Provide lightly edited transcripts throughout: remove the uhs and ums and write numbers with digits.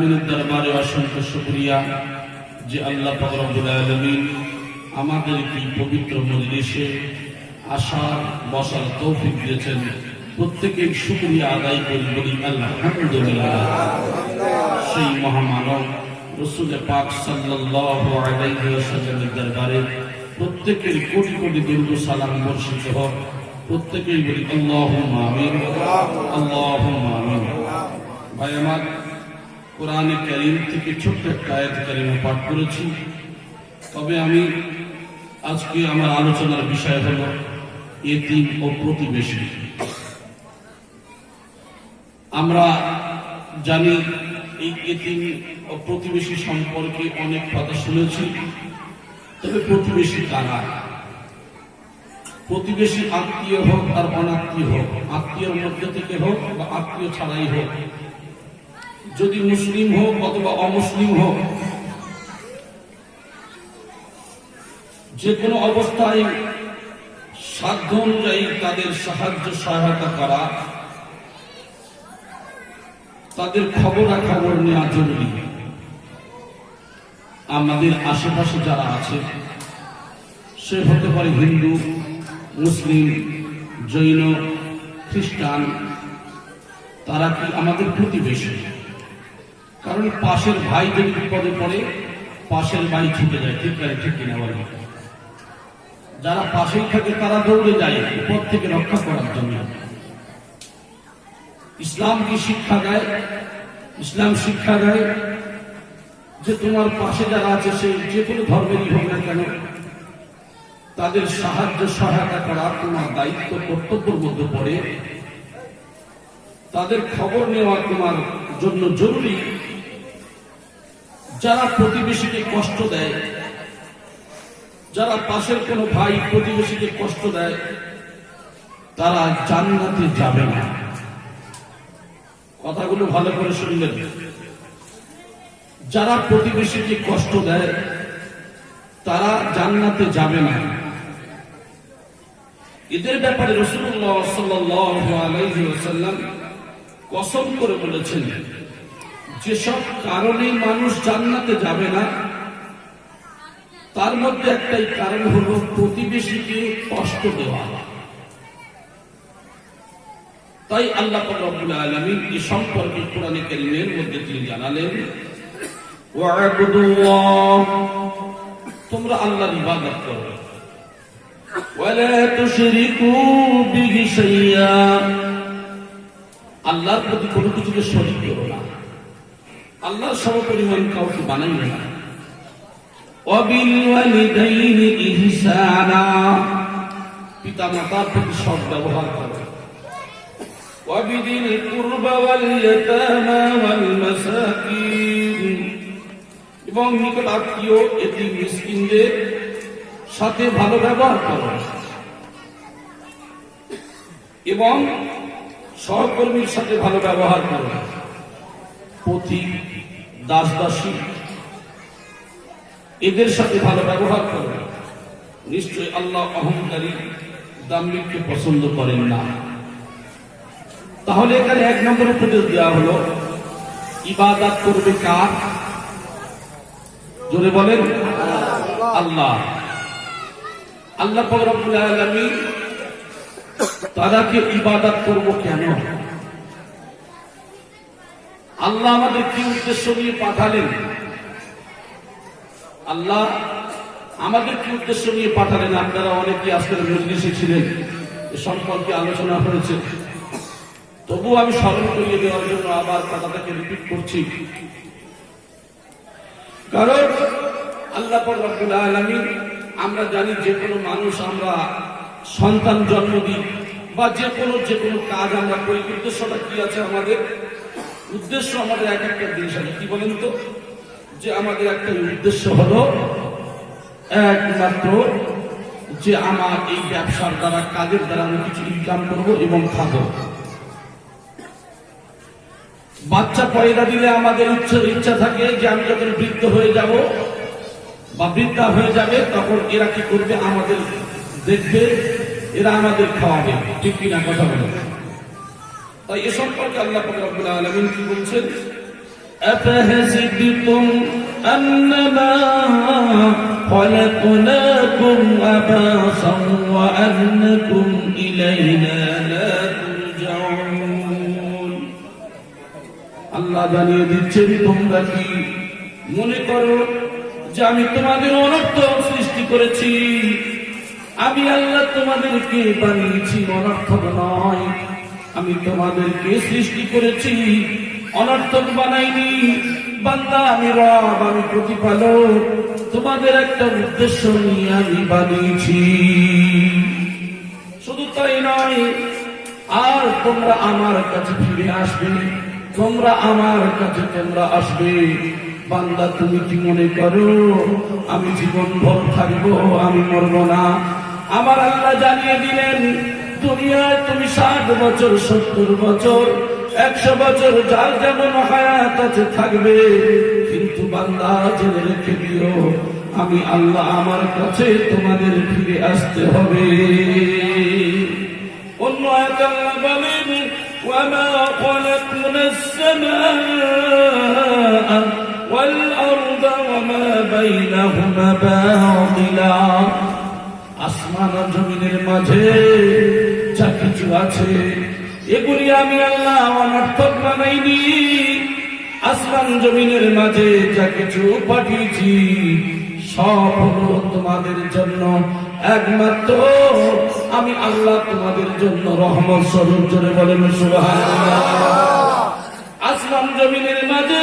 আলামিনের দরবারে অসংখ্য শুকরিয়া যে আল্লাহ পাক রব্বুল আলামিন আমাদেরকে পবিত্র মজলিসে আসার বসার তৌফিক দিয়েছেন। প্রত্যেকের শুকরিয়া আদায় করি, বলি আলহামদুলিল্লাহ। সেই মহামানব রাসূল পাক সাল্লাল্লাহু আলাইহি ওয়াসাল্লামের দরবারে প্রত্যেকের কোটি কোটি দরুদ ও সালাম বর্ষিত হোক। প্রত্যেকেই বলি আল্লাহুম্মা আমিন, আল্লাহুম্মা আমিন। ভাই আমার, কোরআনে কারীম থেকে ছোট্ট একটা আয়াত কারিমা পাঠ করেছি। তবে আমি আজকে আমার আলোচনার বিষয় হলো এতিম ও প্রতিবেশী। আমরা জানি এই এতিম ও প্রতিবেশী সম্পর্কে অনেক কথা শুনেছি। তবে প্রতিবেশী কারা? প্রতিবেশী আত্মীয় হোক আর অনাত্মীয় হোক, আত্মীয়র মধ্যে থেকে হোক বা আত্মীয় ছাড়াই হোক, যদি মুসলিম হোক অথবা অমুসলিম হোক, যে কোনো অবস্থায় সাধ্য অনুযায়ী তাদের সাহায্য সহায়তা করা, তাদের খবরাখবর নেওয়া জরুরি। আমাদের আশেপাশে যারা আছে, সে হতে পারে হিন্দু, মুসলিম, জৈন, খ্রিস্টান, তারা কি আমাদের প্রতিবেশী? কারণ পাশের ভাই যদি বিপদে পড়ে পাশের ভাই ছুটে যায়, ঠিক আছে, ঠিক কিনা বলে? যারা পাশেই থাকে তারা দৌড়ে যায় বিপদ থেকে রক্ষা করার জন্য। ইসলাম কি শিক্ষা দেয়? ইসলাম শিক্ষা দেয় যে তোমার পাশে যারা আছে, সে যে কোনো ধর্মেরই হোক না কেন, তাদের সাহায্য সহায়তা করা তোমার দায়িত্ব, কর্তব্যের মধ্যে পড়ে। তাদের খবর নেওয়া তোমার জন্য জরুরি। যারা প্রতিবেশীকে কষ্ট দেয়, যারা পাশের কোনো ভাই প্রতিবেশীকে কষ্ট দেয়, তারা জান্নাতে যাবে না। কথাগুলো ভালো করে শুনবেন। যারা প্রতিবেশীকে কষ্ট দেয় তারা জান্নাতে যাবে না। এদের ব্যাপারে রাসূলুল্লাহ সাল্লাল্লাহু আলাইহি ওয়াসাল্লাম কসম করে বলেছেন, যেসব কারণে মানুষ জান্নাতে যাবে না তার মধ্যে একটাই কারণ হলো প্রতিবেশীকে কষ্ট দেওয়া। তাই আল্লাহ পাক রব্বুল আলামিন এই সম্পর্কে কোরআনে কারীমের মধ্যে তিনি জানালেন, ওয়া'বুদুল্লাহ, তোমরা আল্লাহর ইবাদত করো, ওয়ালা তুশরিকু বিহি শাইয়্যা, আল্লাহর প্রতি কোনো কিছুকে শরীক করো না, আল্লাহর সমপরিমাণ কাউকে বানাইও না। ওয়াবিল ওয়ালিদাইনি ইহসানা, পিতা মাতার প্রতি সৎ ব্যবহার করো। ওয়াবিদিল কুরবা ওয়াল ইয়াতামা ওয়াল মাসাকিন, এবং নিকট আত্মীয় এতিম মিসকিনদের সাথে ভালো ব্যবহার করো। এবং সহকর্মীর সাথে ভালো ব্যবহার করো। পথিক, দাস দাসী, এদের সাথে ভালো ব্যবহার করো। নিশ্চয় আল্লাহ অহংকারী, দাম্ভিককে পছন্দ করেন না। তাহলে এখানে এক নম্বর উপদেশ দেওয়া হলো, ইবাদত করবে কার? জোরে বলেন, আল্লাহ। আল্লাহ পাক রব্বুল আলামিন তারাকে ইবাদত করব কেন? আল্লাহ আমাদের কি উদ্দেশ্য নিয়ে পাঠালেন? আল্লাহ আমাদের কি উদ্দেশ্য নিয়ে পাঠালেন? আপনারা অনেকে আজকের মজলিসে ছিলেন, এ সম্পর্কে আলোচনা হয়েছে। তবুও আমি স্মরণ করিয়ে দেওয়ার জন্য আবার কথাটাকে রিপিট করছি। কারণ আল্লাহ পাক রব্বুল আলামিন, আমরা জানি যে কোনো মানুষ, আমরা সন্তান জন্ম দিই বা যে কোনো কাজ আমরা করি, উদ্দেশ্যটা কি আছে? আমাদের উদ্দেশ্য, আমাদের এক একটা জিনিস আছে। কি বলেন তো? যে আমাদের একটা উদ্দেশ্য হলো একমাত্র যে আমার এই ব্যবসার দ্বারা, কাজের দ্বারা আমি কিছু ইনকাম করব এবং খাবো। বাচ্চা পয়দা দিলে আমাদের ইচ্ছা থাকে যে আমি যখন বৃদ্ধ হয়ে যাব বা বৃদ্ধা হয়ে যাবে, তখন এরা কি করবে? আমাদের দেখবে, এরা আমাদের খাওয়াবে। ঠিক কিনা কথা বলে? তাই এ সম্পর্কে আল্লাহ পাক রব্বুল আলামিন কি বলছেন? أفحسبتم أنما خلقناكم عبثا وأنكم إلينا لا ترجعون আল্লাহ জানিয়ে দিচ্ছেন তোমরা কি মনে করো যে আমি তোমাদের অনর্থক সৃষ্টি করেছি? আমি আল্লাহ তোমাদেরকে বানিয়েছি, অনর্থক নয়। আমি তোমাদেরকে সৃষ্টি করেছি, অনর্থক বানাইনি। বান্দা আমি রব, আমি প্রতিপালক, তোমাদের একটা উদ্দেশ্য নিয়ে আমি বানিয়েছি। শুধু তাই নয়, আর তোমরা আমার কাছে ফিরে আসবে, তোমরা আমার কাছে তোমরা আসবে। বান্দা তুমি কি মনে করো আমি জীবন ভর থাকবো, আমি মরবো না? আমার আল্লাহ জানিয়ে দিলেন দুনিয়ায় তুমি 60 বছর, 70 বছর, 100 বছর, যার যেমন হায়াত আছে থাকবে। কিন্তু বান্দা জেনে রেখে দিও আমি আল্লাহ আমার কাছে তোমাদের ফিরে আসতে হবে। অন্য আয়াতে আল্লাহ বলেন ওয়ামা খালাকনাস সামাআ ওয়াল আরদা ওয়ামা বাইনাহুমা বাতিলা। আসমান আর জমিনের মাঝে যা কিছু আছে এগুলি আমি আল্লাহ অনর্থক বানাইনি। আসমান জমিনের মাঝে যা কিছু পাঠিয়েছি সব হলো তোমাদের জন্য, একমাত্র আমি আল্লাহ তোমাদের জন্য রহমত স্বরূপ। জোরে বলেন সুবহানাল্লাহ। আসমান জমিনের মাঝে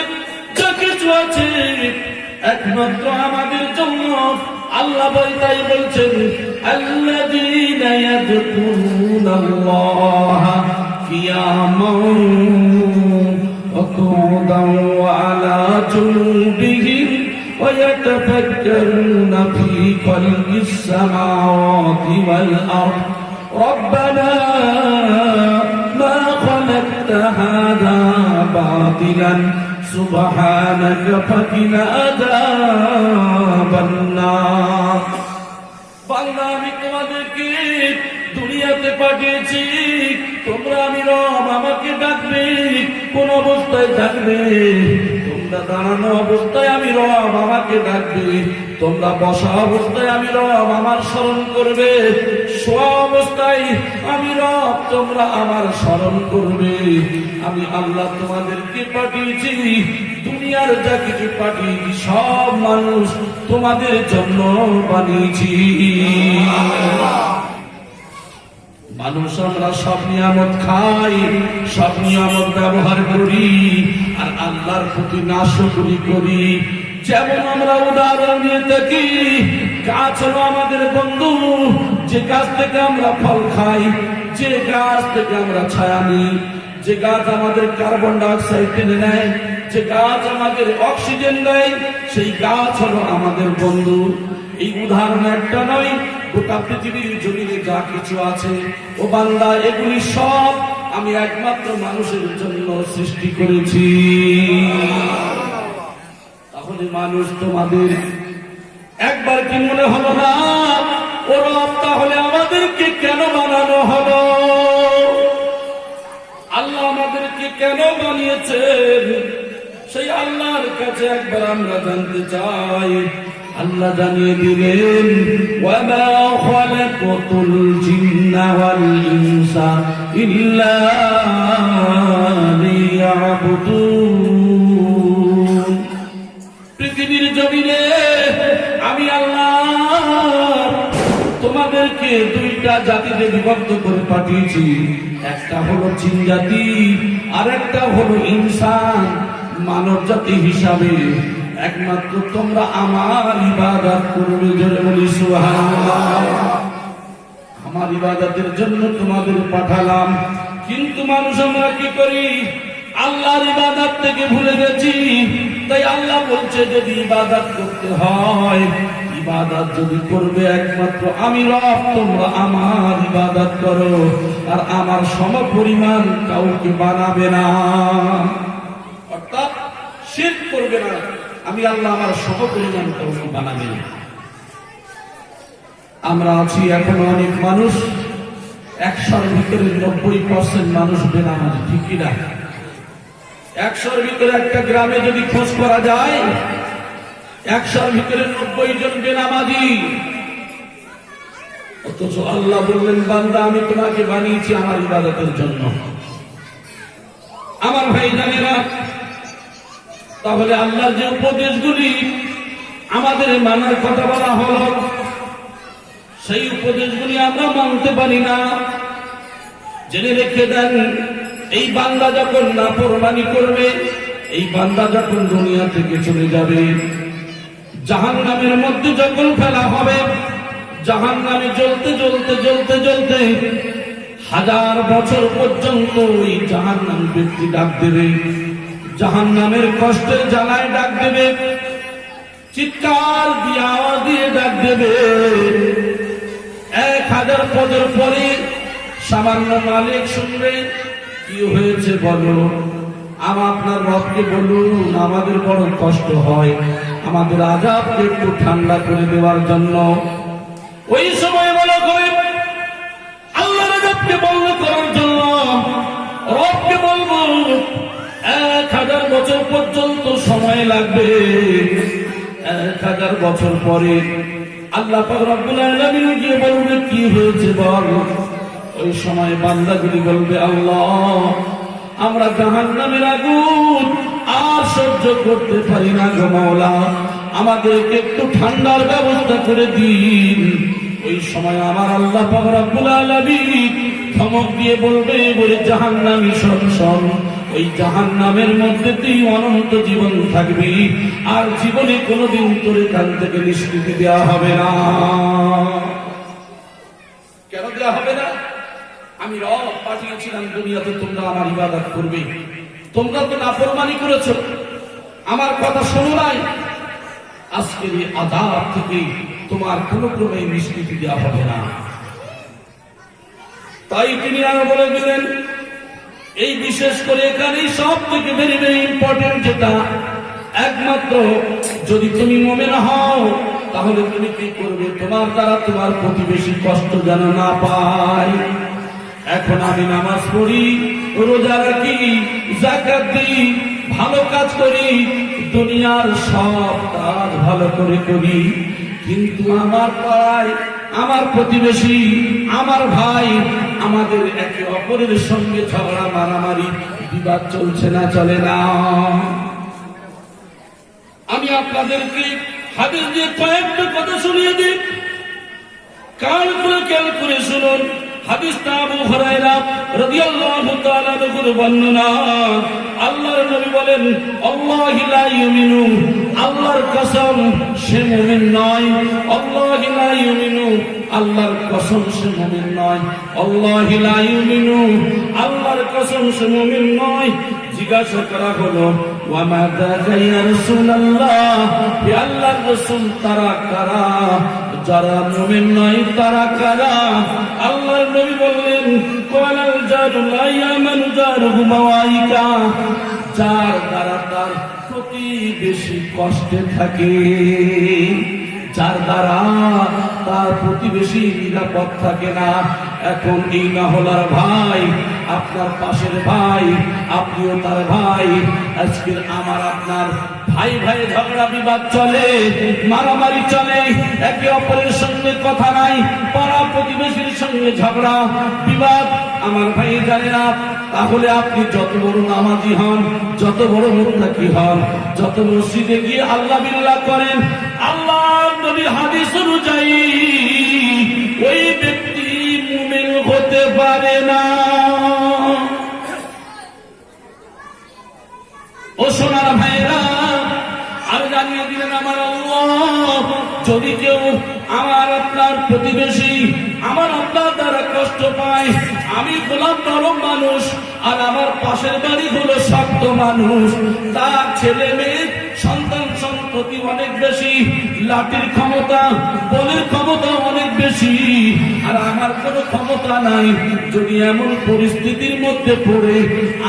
যা কিছু আছে একমাত্র আমাদের জন্য। আল্লাহ তাই বলছেন আল্লাযীনা ইয়াযকুরুনাল্লাহা কিয়ামান ওয়া কুউদান ওয়া আলা জুনুবিহিম ওয়া ইয়াতাফাক্কারুনা ফী খালকিস সামাওয়াতি ওয়াল আরদ রব্বানা মা খালাকতা হাযা বাতিলান সুবহানাকা ফাকিনা আযাবান নার। বান্দা আমি তোমাদেরকে দুনিয়াতে পাঠিয়েছি, তোমরা আমি রব আমাকে ডাকবে। কোন অবস্থায় ডাকবে? তোমরা দাঁড়ানো অবস্থায় আমি রব আমাকে ডাকবে, তোমরা বসা অবস্থায় আমি রব আমার স্মরণ করবে, শোয়া অবস্থায় আমি রব তোমরা আমার স্মরণ করবে। আমি আল্লাহ তোমাদেরকে পাঠিয়েছি, দুনিয়ার যা কিছু পাঠিয়েছি সব মানুষ তোমাদের জন্য বানিয়েছি। মানুষ আমরা সব নিয়ামত খাই, সব নিয়ামত ব্যবহার করি, আর আল্লাহর প্রতি নাশকরি করি। যেমন আমরা উদাহরণ দিয়ে থাকি, গাছ হলো আমাদের বন্ধু। যে গাছ থেকে আমরা ফল খাই, যে গাছ থেকে আমরা ছায়া নিই, যে গাছ আমাদের কার্বন ডাই অক্সাইড টেনে নেয়, যে গাছ আমাদের অক্সিজেন দেয়, সেই গাছ হলো আমাদের বন্ধু। এই উদাহরণ একটা নয়, গোটা পৃথিবীর জমিনে যা কিছু আছে ও বান্দা এগুলি সব আমি একমাত্র মানুষের জন্য সৃষ্টি করেছি। তাহলে মানুষ তোমাদের একবার কি মনে হলো না ও রব তাহলে আমাদেরকে কেন বানানো হলো? আল্লাহ আমাদেরকে কেন বানিয়েছেন? সেই আল্লাহর কাছে একবার আমরা জানতে চাই। আল্লাহ জানিয়ে দিলেন ওয়ামা খালাকাতুল জিন্না ওয়াল ইনসা ইল্লা লিয়াবুদুন। পৃথিবীর জমিনে আমি আল্লাহ তোমাদেরকে দুইটা জাতিতে বিভক্ত করে পাঠিয়েছি। একটা হলো জিন জাতি, আর একটা হলো ইনসান মানব জাতি হিসাবে। একমাত্র তোমরা আমার ইবাদত করবে। জোরে বলি সুবহানাল্লাহ। আমার ইবাদতের জন্য তোমাদের পাঠালাম, কিন্তু মানুষ আমরা কি করি? আল্লাহর ইবাদত থেকে ভুলে গেছি। তাই আল্লাহ বলছে যদি ইবাদত করতে হয়, ইবাদত যদি করবে একমাত্র আমি রব, তোমরা আমার ইবাদত করো, আর আমার সমপরিমাণ কাউকে বানাবে না। অর্থাৎ শিরক করবে না। আমি আল্লাহ আমার সমপরিমাণ কাউকে বানাবে না। আমরা আছি এখনো অনেক মানুষ, 100-র ভিতরে 90% মানুষ বেনামাজি, ঠিক কিনা? 100-র ভিতরে একটা গ্রামে যদি খোঁজ করা যায় 100-র ভিতরে 90 জন বেনামাজি। অথচ আল্লাহ বললেন, বান্দা আমি তোমাকে বানিয়েছি আমার ইবাদতের জন্য। আমার ভাই জানেরা, তাহলে আল্লাহর যে উপদেশগুলি আমাদের মানার কথা বলা হলো, সেই উপদেশগুলি আমরা মানতে পারি না। জেনে রেখে দেন, এই বান্দা যখন নাফরমানি করবে, এই বান্দা যখন দুনিয়া থেকে চলে যাবে, জাহান্নামের মধ্যে যখন ফেলা হবে, জাহান্নামে জ্বলতে জ্বলতে জ্বলতে জ্বলতে 1000 বছর পর্যন্ত ওই জাহান্নাম ব্যক্তি ডাক দেবে, জাহান্নামের কষ্টের জ্বালায় ডাক দেবে, চিৎকার দিয়ে আওয়াজ দিয়ে ডাক দেবে। 1000 বছর পরে সামান্য মালিক শুনবে, কি হয়েছে বলো, আপনার রবকে বলুন আমাদের বড় কষ্ট হয়, আমাদের আযাবকে একটু ঠান্ডা করে দেওয়ার জন্য। ওই সময় বলো করে আল্লাহর আযাবকে বন্ধ করার জন্য রবকে বলবো 1000 বছর পর্যন্ত সময় লাগবে। 1000 বছর পরে আল্লাহ পাক রব্বুল আলামিন গিয়ে বলবে, কি হয়েছে বল। ওই সময় বান্দাগুলি বলবে, আল্লাহ আমরা জাহান্নামের আগুন আর সহ্য করতে পারি না গো মাওলা, আমাদেরকে একটু ঠান্ডার ব্যবস্থা করে দিন। ওই সময় আমার আল্লাহ পাক রব্বুল আলামিন ধমক দিয়ে বলবে, বলে জাহান্নামী শোন শোন, ওই জাহান্নামের মধ্যে তুই অনন্ত জীবন থাকবি, আর জীবনে কোনোদিন তোর এখান থেকে নিষ্কৃতি দেওয়া হবে না। কেন দেওয়া হবে না? আমি রব পাঠিয়েছিলাম দুনিয়াতে, তোমরা আমার ইবাদত করবে, তোমরা তো নাফরমানি করেছো, আমার কথা শোনো নাই, আজকের এই আযাব থেকে তোমার কোনো ক্রমে নিষ্কৃতি দেওয়া হবে না। তাই তিনি আরো বলে দিলেন, এই বিশেষ করে এখানেই সব থেকে ভেরি ভেরি ইম্পর্টেন্ট যেটা, একমাত্র যদি তুমি মুমিন হও তাহলে তুমি কি করবে, তোমার দ্বারা তোমার প্রতিবেশী কষ্ট যেন না পায়। এখন আমি নামাজ পড়ি, রোজা রাখি, যাকাত দিই, ভালো কাজ করি, দুনিয়ার সব কাজ ভালো করে করি, কিন্তু আমার পাড়ায় আমার প্রতিবেশী আমার ভাই আমাদের একে অপরের সঙ্গে ঝগড়া মারামারি বিবাদ চলছে না, চলে না। আমি আপনাদেরকে হাদিস দিয়ে কয়েকটা কথা শুনিয়ে দিই, কান খুলে খেয়াল করে শুনুন। হাদিসটা আবু হুরায়রা রাদিয়াল্লাহু তাআলা থেকে বর্ণনা। আল্লাহর নবী বলেন, আল্লাহি লা ইউমিনু, আল্লাহর কসম সে মুমিন নয়। আল্লাহি লা ইউমিনু, আল্লাহর কসম সে মুমিন নয়। আল্লাহি লা ইউমিনু, আল্লাহর কসম সে মুমিন নয়। জিজ্ঞাসা করা হলো, ওয়া মা যাকা ইয়া রাসূলুল্লাহ, হে আল্লাহর রাসূল তারা কারা, যারা মুমিন নয় তারা কারা? আল্লাহর নবী বললেন, ক্বালাল জারু লা ইয়ামানু জারুহু মাওয়াইকা, যার দ্বারা তার প্রতিবেশী কষ্টে থাকে, যার দ্বারা তার প্রতিবেশী নিরাপদ থাকে না। এখন এই মহল্লার ভাই, আপনার পাশের ভাই, আপনিও তার ভাই, আজকের আমার আপনার ভাই ভাই ঝগড়া বিবাদ চলে, মারামারি চলে, একে অপরের সঙ্গে কথা নাই, পাড়া প্রতিবেশীর সঙ্গে ঝগড়া বিবাদ। আমার ভাই জানে না, তাহলে আপনি যত বড় নামাজি হন, যত বড় মুত্তাকি হন, যত মসজিদে গিয়ে আল্লাহ বিল্লাহ করেন, আল্লাহর নবীর হাদিস অনুযায়ী ওই ব্যক্তি মুমিন হতে পারে না। ও সোনার ভাইরা, আর জানিয়ে দিলেন আমার আল্লাহ, যদি কেউ আমার আপনার প্রতিবেশী আমার আপনার দ্বারা কষ্ট পায়, আমি গোলাম নরম মানুষ আর আমার পাশের বাড়ি হলো শক্ত মানুষ, তার ছেলে মেয়ে সন্তান সম্পত্তি অনেক বেশি, লাঠির ক্ষমতা বলের ক্ষমতা অনেক বেশি, আর আমার কোনো ক্ষমতা নাই, যদি এমন পরিস্থিতির মধ্যে পড়ে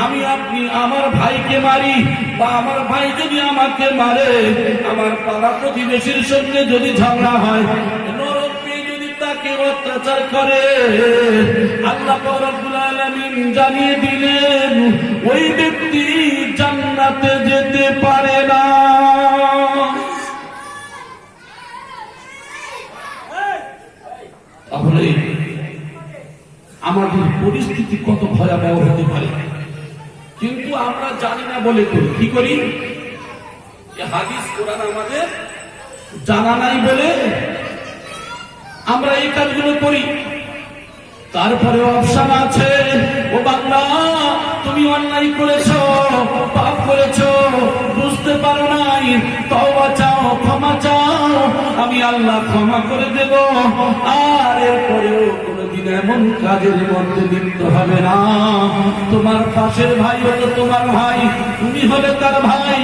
আমি আপনি আমার ভাইকে মারি বা আমার ভাই যদি আমাকে মারে, আমার পাড়া প্রতিবেশীর সঙ্গে যদি ঝগড়া হয়, তাকে অত্যাচার করে, আল্লাহ রাব্বুল আলামিন জানিয়ে দিলেন ওই ব্যক্তি জান্নাত পারে না। তাহলে আমাদের পরিস্থিতি কত ভয়াবহ হতে পারে, কিন্তু আমরা জানি না বলে করি। কি করি? হাদিস কোরআন আমাদের জানা নাই বলে আমরা এই কাজগুলো করি। তারপরে অপশন আছে, ও বাংলা তুমি অন্যায় করেছো, পাপ করেছো, বুঝতে পারো নাই, তওবা চাও, ক্ষমা চাও, আমি আল্লাহ ক্ষমা করে দেব। আর এরপরেও কোনোদিন এমন কাজের মধ্যে লিপ্ত হবে না। তোমার পাশের ভাই হলো তোমার ভাই, তুমি হলে তার ভাই।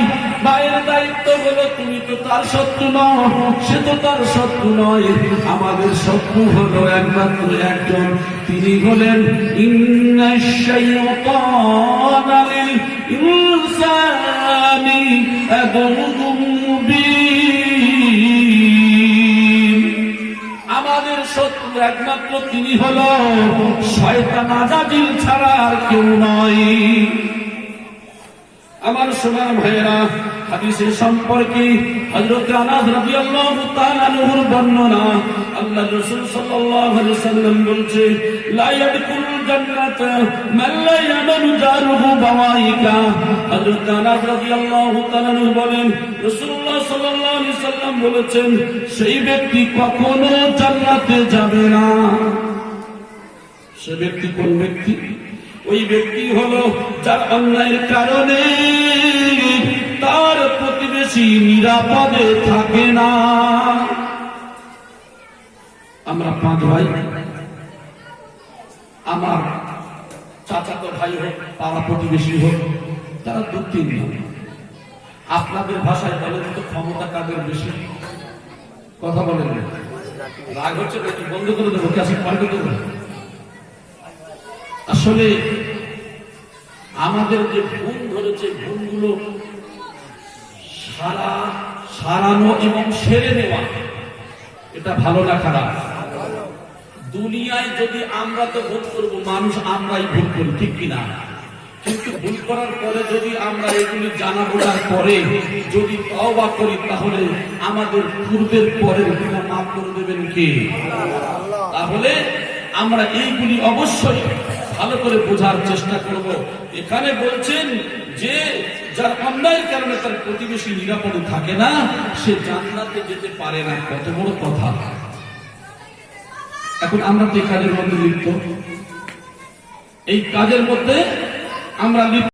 ভাইয়ের দায়িত্ব হলো, তুমি তো তার শত্রু নও, সে তো তার শত্রু নয়। আমাদের শত্রু হলো একমাত্র একজন, তিনি হলেন ইন্নাশ শাইতানা লিল ইনসানি আদুউম মুবিন। আমাদের শত্রু একমাত্র তিনি হলো শয়তান আজাজিল ছাড়া আর কেউ নয়। আমার সোনার ভাইয়েরা, হাদিসের সম্পর্কে হযরত আনাস রাদিয়াল্লাহু তাআলা আনহুর বর্ণনা, আল্লাহর রাসূল সাল্লাল্লাহু আলাইহি ওয়াসাল্লাম বলছে, লা ইয়াদখুলুল জান্নাতা মান লা ইয়ামানু জারুহু বাওয়াইকা। হযরত আনাস রাদিয়াল্লাহু তাআলা আনহু বলেন, রাসূলুল্লাহ সাল্লাল্লাহু আলাইহি ওয়াসাল্লাম বলেছেন, সেই ব্যক্তি কখনো জান্নাতে যাবে না। সে ব্যক্তি কোন ব্যক্তি? ওই ব্যক্তি হলো যার অন্যায়ের কারণে তার প্রতিবেশী নিরাপদে থাকে না। আমরা 5 ভাই, আমার চাচাতো ভাই হোক, পাড়া প্রতিবেশী হোক, তারা 2-3 জন। আপনাদের ভাষায় বলেন তো, ক্ষমতা কাদের বেশি? কথা বলেন না, রাগ হচ্ছে নাকি? বন্ধ করে দেবো, ক্যাসেট পাল্টে দেবো। আসলে আমাদের যে ভুল ধরেছে, ভুলগুলো সারানো এবং সেরে নেওয়া, এটা ভালো না খারাপ? দুনিয়ায় যদি আমরা তো ভুল করবো, মানুষ আমরাই ভুল করি, ঠিক কিনা? কিন্তু ভুল করার পরে যদি আমরা এগুলি জানা বোঝার পরে যদি তওবা করি, তাহলে আমাদের পূর্বের পরের গুনাহ মাফ করে দেবেন কে? তাহলে আমরা এইগুলি অবশ্যই ভালো করে বোঝার চেষ্টা করব। এখানে বলছেন যে যার অন্যায়ের কারণে তার প্রতিবেশী নিরাপদে থাকে না, সে জান্নাতে যেতে পারে না। কত বড় কথা! এখন আমরা তো এই কাজের মধ্যে লিপ্ত, এই কাজের মধ্যে আমরা লিপ্ত।